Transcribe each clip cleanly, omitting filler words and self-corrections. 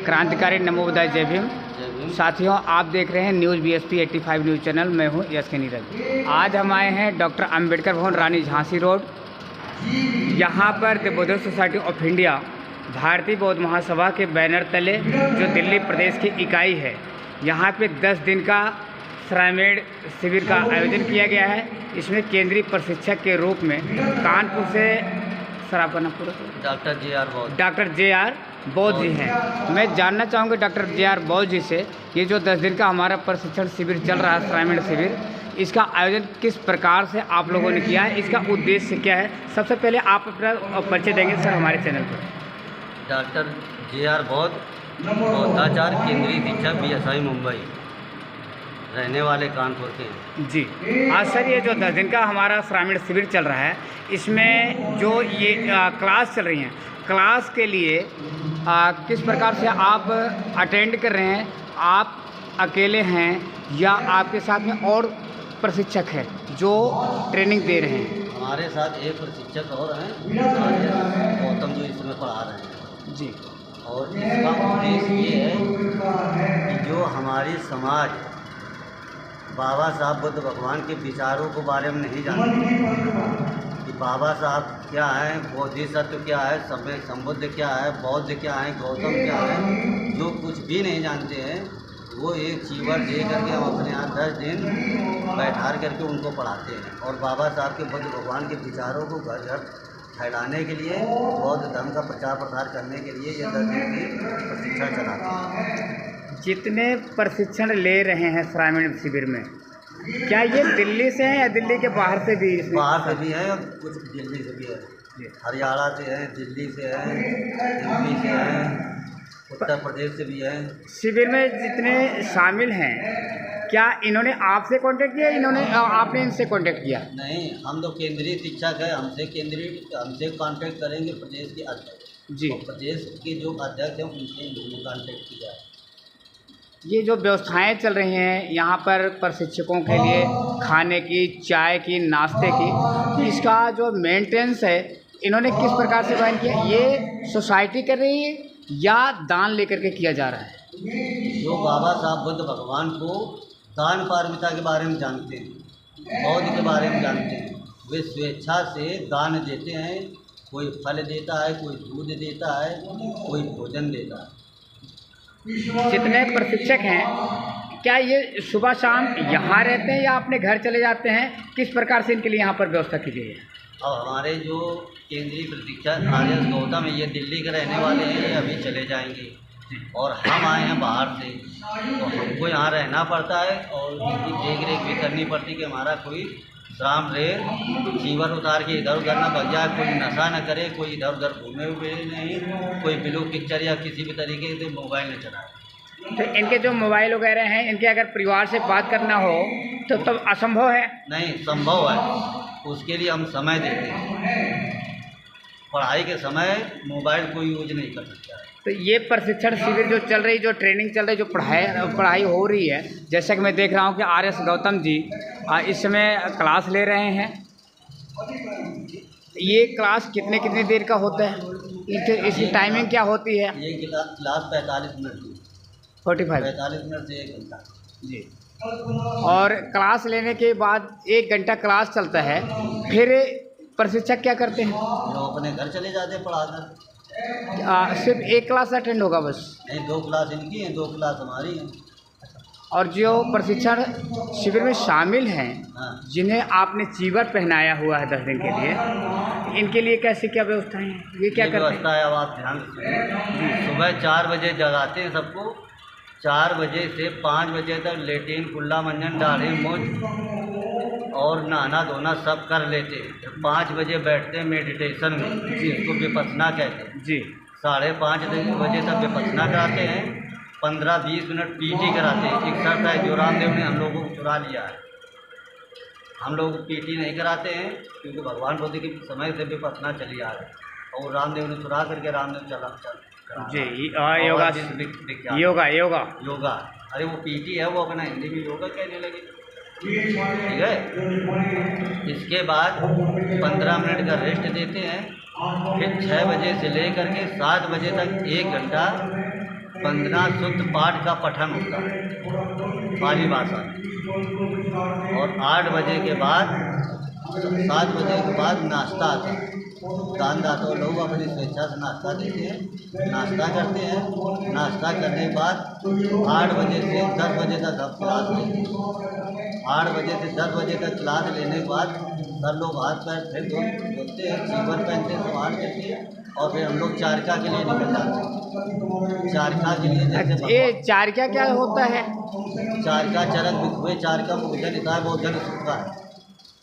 क्रांतिकारी नमो बुद्धाय जय भीम। साथियों, आप देख रहे हैं न्यूज़ BSP 85 न्यूज़ चैनल। मैं हूं SK नीरज। आज हम आए हैं डॉक्टर अंबेडकर भवन, रानी झांसी रोड। यहां पर the Buddhist society of India भारतीय बौद्ध महासभा के बैनर तले, जो दिल्ली प्रदेश की इकाई है, यहां पे 10 दिन का श्रामेण शिविर का आयोजन किया गया है। इसमें केंद्रीय प्रशिक्षक के रूप में कानपुर से डॉक्टर JR बौद्ध जी हैं। मैं जानना चाहूँगा डॉक्टर JR बौद्ध जी से, ये जो 10 दिन का हमारा प्रशिक्षण शिविर चल रहा है, श्रामेण शिविर, इसका आयोजन किस प्रकार से आप लोगों ने किया है, इसका उद्देश्य क्या है? सबसे पहले आप अपना परिचय देंगे सर हमारे चैनल पर। डॉक्टर JR बौद्ध, बौद्धाचार्य, केंद्रीय शिक्षक, BSI मुंबई, रहने वाले कानपुर के जी। आज सर ये जो 10 दिन का हमारा श्रामेण शिविर चल रहा है, इसमें जो ये क्लास चल रही हैं, क्लास के लिए किस प्रकार से आप अटेंड कर रहे हैं? आप अकेले हैं या आपके साथ में और प्रशिक्षक हैं जो ट्रेनिंग दे रहे हैं? हमारे साथ एक प्रशिक्षक और हैं, गौतम जो इसमें पढ़ा रहे हैं जी। और इसका उद्देश्य ये है कि जो हमारी समाज बाबा साहब बुद्ध भगवान के विचारों के बारे में नहीं जानते कि बाबा साहब क्या है, बोधिसत्व क्या है, समय संबुद्ध क्या है, बौद्ध क्या है, गौतम क्या है, जो कुछ भी नहीं जानते हैं, वो एक चीवर दे करके हम अपने यहाँ 10 दिन बैठा करके उनको पढ़ाते हैं। और बाबा साहब के बुद्ध भगवान के विचारों को घर घर फैलाने के लिए, बौद्ध धर्म का प्रचार प्रसार करने के लिए ये 10 दिन की प्रशिक्षण चलाते हैं। जितने प्रशिक्षण ले रहे हैं श्रामेण शिविर में, क्या ये दिल्ली से हैं या दिल्ली के बाहर से भी? बाहर से भी है और कुछ दिल्ली से भी है, हरियाणा से है, दिल्ली से है, यूपी से है, उत्तर प्रदेश से भी है। शिविर में जितने शामिल हैं, क्या इन्होंने आपसे कांटेक्ट किया, इन्होंने आपने इनसे कांटेक्ट किया? नहीं, हम तो केंद्रीय शिक्षक है, हमसे कांटेक्ट करेंगे प्रदेश के अध्यक्ष जी। तो प्रदेश के जो अध्यक्ष हैं उनसे कांटेक्ट किया है। ये जो व्यवस्थाएं चल रही हैं यहाँ पर प्रशिक्षकों के लिए, खाने की, चाय की, नाश्ते की, इसका जो मेंटेनेंस है इन्होंने किस प्रकार से बयान किया? ये सोसाइटी कर रही है या दान लेकर के किया जा रहा है? जो बाबा साहब बुद्ध भगवान को दान पारमिता के बारे में जानते हैं, बौद्ध के बारे में जानते हैं, वे स्वेच्छा से दान देते हैं। कोई फल देता है, कोई दूध देता है, कोई भोजन देता है। जितने प्रशिक्षक हैं, क्या ये सुबह शाम यहाँ रहते हैं या अपने घर चले जाते हैं? किस प्रकार से इनके लिए यहाँ पर व्यवस्था की गई है? और हमारे जो केंद्रीय प्रशिक्षक RS गौतम है, ये दिल्ली के रहने वाले हैं, ये अभी चले जाएंगे और हम आए हैं बाहर से, तो हमको यहाँ रहना पड़ता है और इनकी देख रेख भी करनी पड़ती है कि हमारा कोई श्राम रे जीवन उतार के इधर उधर ना भग जाए, कोई नशा न करे, कोई इधर उधर घूमे हुए नहीं, कोई ब्लू पिक्चर या किसी भी तरीके से मोबाइल न चलाए। तो इनके जो मोबाइल वगैरह हैं, इनके अगर परिवार से बात करना हो तो तब असंभव है? नहीं, संभव है, उसके लिए हम समय देते हैं। पढ़ाई के समय मोबाइल कोई यूज नहीं कर सकता है। तो ये प्रशिक्षण शिविर जो चल रही, जो ट्रेनिंग चल रही, जो पढ़ाई हो रही है, जैसा कि मैं देख रहा हूँ कि RS गौतम जी इस समय क्लास ले रहे हैं। ये क्लास कितने देर का होता है? इसकी टाइमिंग क्या होती है? ये क्लास 45 मिनट की, 45 मिनट से 1 घंटा जी। और क्लास लेने के बाद 1 घंटा क्लास चलता है, फिर प्रशिक्षक क्या करते हैं? जो अपने घर चले जाते हैं पढ़ाकर। सिर्फ 1 क्लास अटेंड होगा बस? नहीं, 2 क्लास इनकी हैं, 2 क्लास हमारी हैं। और जो प्रशिक्षण शिविर में शामिल हैं, जिन्हें आपने चीवर पहनाया हुआ है 10 दिन के लिए, इनके लिए कैसी क्या व्यवस्थाएं हैं? ये क्या करते हैं? व्यवस्था है, अब आप ध्यान से सुबह 4 बजे जगाते हैं सबको। 4 बजे से 5 बजे तक लेट्रिन, कुल्ला, मंजन, दाढ़ी, मूंछ और नहाना धोना सब कर लेते हैं। 5 बजे बैठते हैं मेडिटेशन में, जिसको विपश्यना कहते हैं जी। 5:30 बजे तक विपश्यना कराते हैं। 15-20 मिनट PT कराते हैं, एक्सरसाइज जो रामदेव ने हम लोगों को चुरा लिया है। हम लोग PT नहीं कराते हैं क्योंकि भगवान बुद्ध के समय से विपश्यना चली आ रही है और रामदेव ने चुरा करके रामदेव चला जी। योगा अरे वो PT है, वो अपना हिंदी में योगा कहने लगे, ठीक है। इसके बाद 15 मिनट का रेस्ट देते हैं, फिर 6 बजे से लेकर के 7 बजे तक 1 घंटा 15 शुद्ध पाठ का पठन होता है पाली भाषा में, और 8 बजे के बाद 7 बजे के बाद नाश्ता आता है। दानदाता लोग अपनी स्वेच्छा से नाश्ता देते हैं, नाश्ता करते हैं। नाश्ता करने के बाद 8 बजे से 10 बजे तक हम क्लास लेते हैं। 8 बजे से 10 बजे तक क्लास लेने के बाद सब लोग हाथ पैर फिर धोते हैं, चीवर पहनते हैं, सवार करते हैं, और फिर हम लोग चारका के लिए निकल जाते हैं। चारका के लिए जैसे ये चारका क्या होता है? चारका चरक बिखुए चारका भोजन इतना भोजन सूखा है।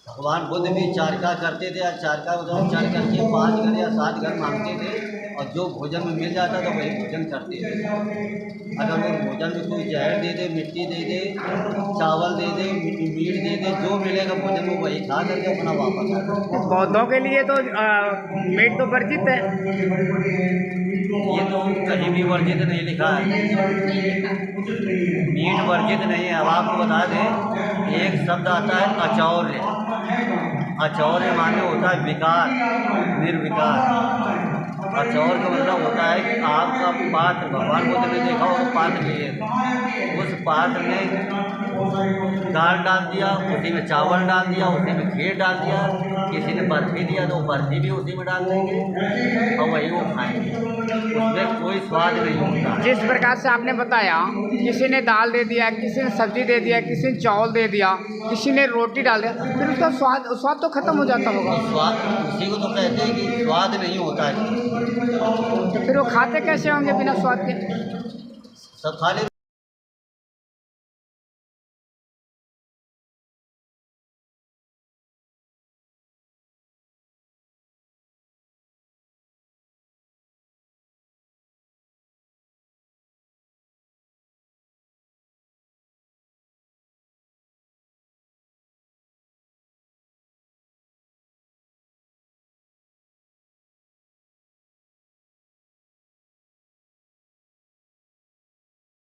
भगवान बुद्ध भी चारका करते थे, और चारका उधर चढ़ करके 5 घर या 7 घर मांगते थे, और जो भोजन में मिल जाता था वही भोजन करते थे। अगर वो भोजन में कोई जहर दे दे, मिट्टी दे दे, चावल दे दे, मीट दे दे, जो मिलेगा भोजन में वही खा करके अपना वापस आता। पौधों के लिए तो मीट तो वर्जित है। ये तो कहीं भी वर्जित नहीं लिखा है, मीट वर्जित नहीं है। अब आपको बता दें, एक शब्द आता है अचौर्य। अचौर्य माने होता है विकार, निर्विकार। अचौर का मतलब होता है कि आपका पात्र, भगवान बुद्ध ने देखा वो पात्र लिए, उस पात्र में दाल डाल दिया, उसी में चावल डाल दिया, उसी में खीर डाल दिया, किसी ने बर्फी दिया तो बर्फी भी उसी में डाल देंगे और वही वो खाएंगे। उसमें कोई स्वाद नहीं होता। जिस प्रकार से आपने बताया, किसी ने दाल दे दिया, किसी ने सब्जी दे दिया, किसी ने चावल दे दिया, किसी ने रोटी डाल दिया, फिर उसका स्वाद तो खत्म हो जाता होगा। स्वाद उसी को तो कहते हैं कि स्वाद नहीं होता है। तो फिर वो खाते कैसे होंगे बिना स्वाद के? सब खा ले।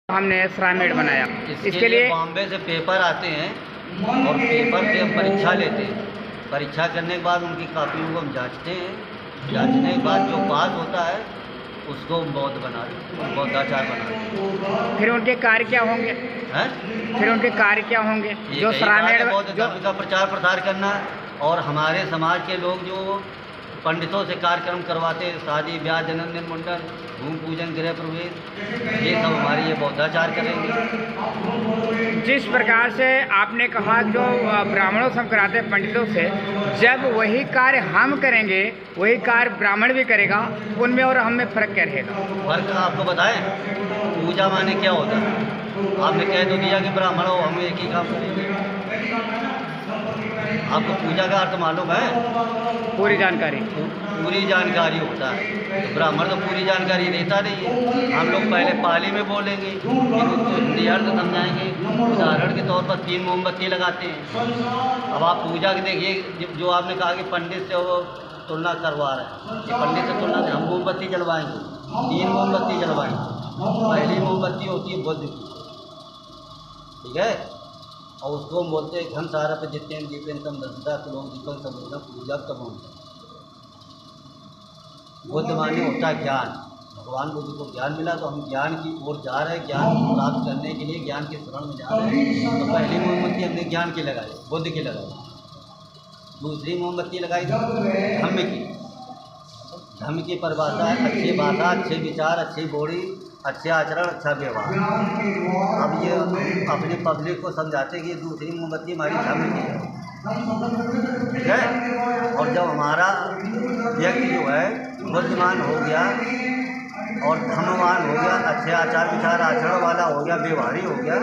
हमने श्रामेड बनाया, इसके लिए बॉम्बे से पेपर आते हैं, और पेपर पे हम परीक्षा लेते हैं। परीक्षा करने के बाद उनकी कापियों को हम जांचते हैं। जांचने के बाद जो पास होता है उसको बौद्ध बना देते, बौद्धाचार बना देते। फिर उनके कार्य क्या होंगे? हैं? फिर उनके कार्य क्या होंगे? जो श्रामेड बौद्ध धर्म का प्रचार प्रसार करना, और हमारे समाज के लोग जो पंडितों से कार्यक्रम करवाते हैं, शादी ब्याह, जन्मदिन, मुंडन, भूमि पूजन, गृह प्रवेश, ये सब हमारे ये बौद्धाचार करेंगे। जिस प्रकार से आपने कहा जो ब्राह्मणों से हम कराते हैं पंडितों से, जब वही कार्य हम करेंगे वही कार्य ब्राह्मण भी करेगा, उनमें और हम में फ़र्क क्या रहेगा? फर्क आपको बताएं, पूजा माने क्या होता है? आपने कह तो दिया कि ब्राह्मण हो, हम एक ही काम करेंगे। आपको पूजा का अर्थ मालूम है? पूरी जानकारी होता है। तो ब्राह्मण तो पूरी जानकारी देता नहीं है। हम लोग पहले पाली में बोलेंगे, फिर उसको हिंदी अर्थ समझाएंगे। उदाहरण के तौर पर 3 मोमबत्ती लगाते हैं। अब आप पूजा के देखिए, जो आपने कहा कि पंडित से वो तुलना करवा रहे हैं, कि पंडित से तुलना से हम मोमबत्ती जलवाएंगे, 3 मोमबत्ती जलवाएंगे। पहली मोमबत्ती होती है बुद्ध की, ठीक है, और उसको हम बोलते हैं घन सारा पे जितने दीपें तम दसदा लोग दीपक समझना पूजा कब होता। बुद्ध माने होता है ज्ञान। भगवान बुद्ध को ज्ञान मिला तो हम ज्ञान की ओर जा रहे हैं, ज्ञान प्राप्त करने के लिए ज्ञान के शरण में जा रहे हैं। तो पहली मोमबत्ती हमने ज्ञान की लगाई, बुद्ध की लगाई। दूसरी मोमबत्ती लगाई धम्म की। धम्म की परिभाषा है अच्छी भाषा, अच्छे विचार, अच्छी बोली, अच्छे आचरण, अच्छा व्यवहार। अब ये अपनी पब्लिक को समझाते कि दूसरी मोमबत्ती हमारी धम्म की है, ठीक है। और जब हमारा व्यक्ति जो है बुद्धिमान हो गया और धर्मवान हो गया, अच्छे आचार विचार आचरण वाला हो गया, व्यवहारी हो गया,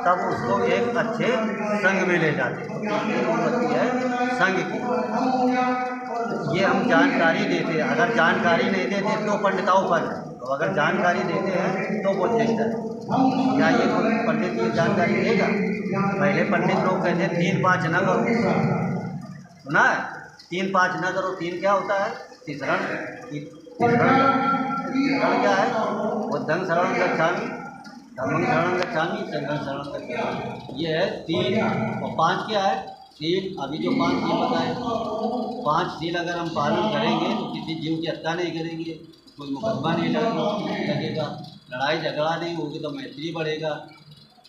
तब उसको एक अच्छे संग में ले जाते हैं। दूसरी मोमबत्ती है संग की। ये हम जानकारी देते हैं। अगर जानकारी नहीं देते तो पंडिताओं पर, तो अगर जानकारी देते हैं तो वो चेष्टा है। क्या ये कोई पंडित ये जानकारी देगा? पहले पंडित लोग कहते हैं 3-5 न करो, सुना है? 3-5 न करो। 3 क्या होता है? तीसरण क्या है? बुद्धं शरणं गच्छामि, धम्मं शरणं गच्छामि, संघं शरणं गच्छामि। ये है 3। और 5 क्या है? सील। अभी जो 5 सील बताए, 5 सील अगर हम पालन करेंगे तो किसी जीव की हत्या नहीं करेंगे, कोई मुकदमा नहीं लगेगा, लड़ाई झगड़ा नहीं होगी तो मैत्री बढ़ेगा।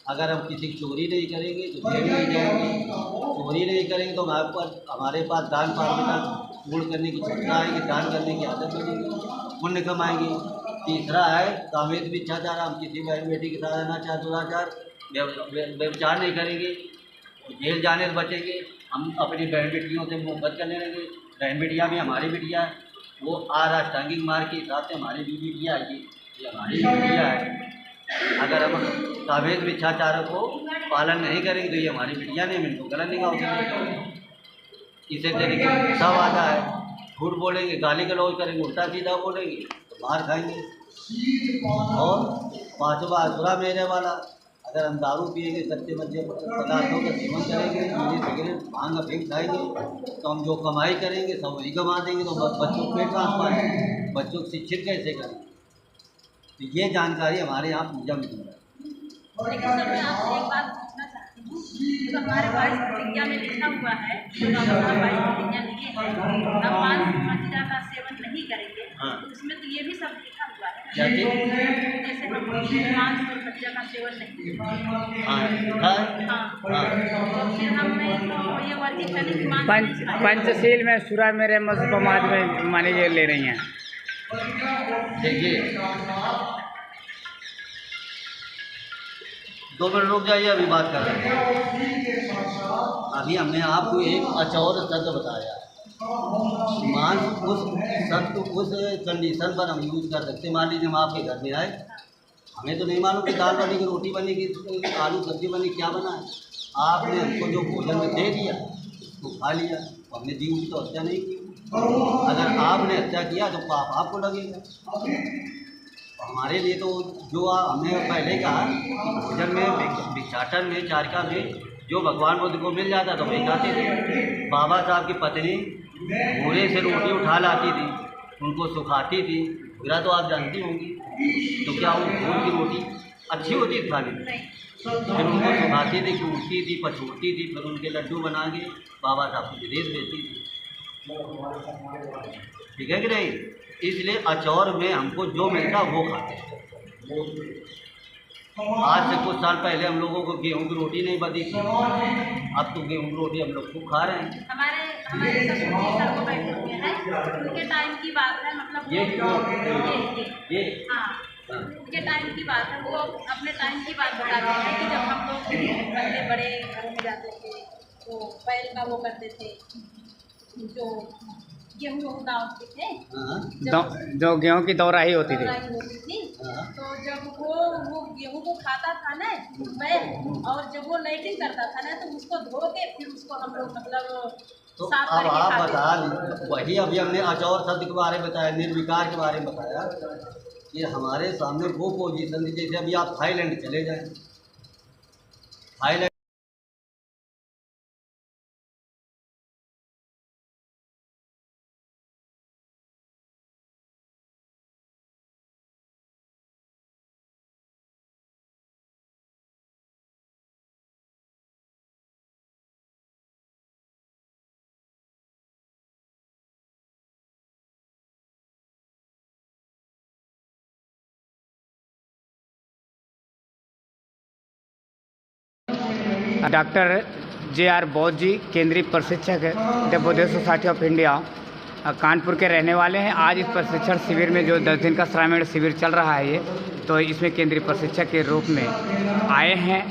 अगर हम किसी की चोरी नहीं करेंगे तो जेल नहीं जाएंगे, चोरी नहीं करेंगे तो हमारे पास दान पारमिता पूर्ण करने की क्षमता आएगी, दान करने की आदत बनेगी, पुण्य कमाएंगे। तीसरा है कामेत मिथ्याचार, हम किसी बहन बेटी के साथ अनाचार दुराचार व्यवचार नहीं करेंगे, जेल जाने से बचेंगे। हम अपनी बहन बेटियों से मोहब्बत करने लगेंगे, बहन बेटियाँ भी हमारी बेटियाँ हैं, वो अष्टांगिक मार्ग के हिसाब से हमारी भी बेटियाँ आएगी, ये हमारी बेटियाँ है। अगर हम कामेत मिथ्याचार को पालन नहीं करेंगे तो ये हमारी बेटियाँ नहीं, मिलकर गलत निगाह होगी। इसी तरीके से सब आता है, झूठ बोलेंगे, गाली गलौज करेंगे, उल्टा सीधा बोलेंगे तो मार खाएंगे। और पाँचवा असुरा मेरे वाला, अगर हम दारू पिएंगे, कच्चे मच्चे पदार्थों का सेवन करेंगे, बीड़ी सिगरेट भांग अफीम खाएंगे तो हम जो कमाई करेंगे सब वही कमा देंगे, तो बच्चों को पेट कहाँ पाएंगे, बच्चों को शिक्षित कैसे करेंगे। तो ये जानकारी हमारे यहाँ पूजा में मिल रहा है। लेकिन सर मैं आपसे एक बात पूछना चाहती हूँ, जो हमारे 22 प्रतिज्ञा में लिखा हुआ है, जो बाबा साहब 22 प्रतिज्ञा लिखे हैं, हम मांस मदिरा का सेवन नहीं करेंगे, तो उसमें तो ये भी सब लिखा हुआ है जैसे हम मांस और मदिरा का सेवन नहीं करेंगे। तो फिर हमने तो ये वर्जित करने की मांस पंचशील में सुरा मेरे समाज में माने ये ले रही हैं। देखिए 2 मिनट रुक जाइए, अभी बात कर रहे हैं। अभी हमने आपको एक अचौर शब्द बताया, मांस उस शब्द उस कंडीशन पर हम यूज़ कर सकते। मान लीजिए हम आपके घर में आए, हमें तो नहीं मालूम कि दाल बनी कि रोटी बनी कि आलू सब्जी बनी, क्या बना है। आपने हमको जो भोजन में दे दिया उसको खा लिया, तो हमने जीव की तो हत्या नहीं की। अगर आपने हत्या किया तो पाप आपको लगेगा। हमारे लिए तो जो हमने पहले कहा कि भोजन में भिक्षाटन में चारिका में जो भगवान बुद्ध को मिल जाता तो वही खाते थे। बाबा साहब की पत्नी घोड़े से रोटी उठा लाती थी, उनको सुखाती थी, घोड़ा तो आप जानती होंगी, तो क्या वो घोड़ की रोटी अच्छी होती थी खाने में? फिर उनको सुखाती थी, कूटती थी, पछोड़ती थी, फिर उनके लड्डू बना के बाबा साहब को विदेश भेजती थी। ठीक है कि नहीं? इसलिए अचौर में हमको जो मिलता वो खाते हैं। आज से कुछ साल पहले हम लोगों को गेहूं की रोटी नहीं बनी थी, अब तो गेहूं की रोटी हम लोग खूब खा रहे हैं। हमारे ससुर को बैठे हुए हैं, उनके टाइम की बात है, मतलब ये हाँ उनके टाइम की बात है, वो अपने टाइम की बात बताते हैं कि जब हम लोग पहले बड़े घर में जाते थे तो बैल का वो करते थे, जो गेहूँ डालते थे, जो गेहूँ की दौराही होती थी, तो जब वो गेहूँ को खाता था ना बैल, और जब वो लाइटिंग करता था ना तो उसको धो के फिर उसको हम लोग मतलब तो साफ अब करके आप खाते बता, वही अभी हमने अचौर शब्द के बारे में बताया, निर्विकार के बारे में बताया कि हमारे सामने वो पोजीशन थी। जैसे अभी आप थाईलैंड चले जाएं, Thailand doctor J.R. Bose ji केंद्रीय प्रशिक्षक the Buddhist society of India Kanpur के रहने वाले हैं। आज इस प्रशिक्षण शिविर में जो 10 दिन का श्रामीण शिविर चल रहा है ये, तो इसमें केंद्रीय प्रशिक्षक के रूप में आए हैं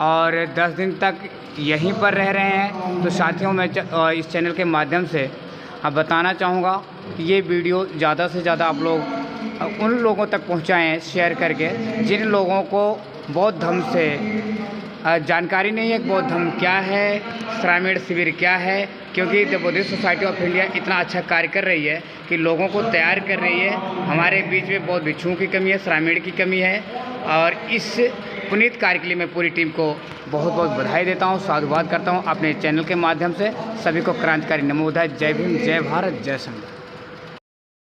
और 10 दिन तक यहीं पर रह रहे हैं। तो साथियों मैं इस चैनल के माध्यम से अब बताना चाहूँगा कि ये वीडियो ज़्यादा से ज़्यादा आप लोग उन लोगों तक पहुँचाएँ शेयर करके जिन लोगों को बौद्ध धर्म से जानकारी नहीं है। बौद्ध धर्म क्या है, श्रामीण शिविर क्या है, क्योंकि the Buddhist society of India इतना अच्छा कार्य कर रही है कि लोगों को तैयार कर रही है। हमारे बीच में बौद्ध भिक्षुओं की कमी है, श्रामीण की कमी है, और इस पुनीत कार्य के लिए मैं पूरी टीम को बहुत बहुत बधाई देता हूँ, साधुवाद करता हूँ अपने चैनल के माध्यम से। सभी को क्रांतिकारी नमो बुद्धाय। जय भीम, जय भारत, जय संविधान।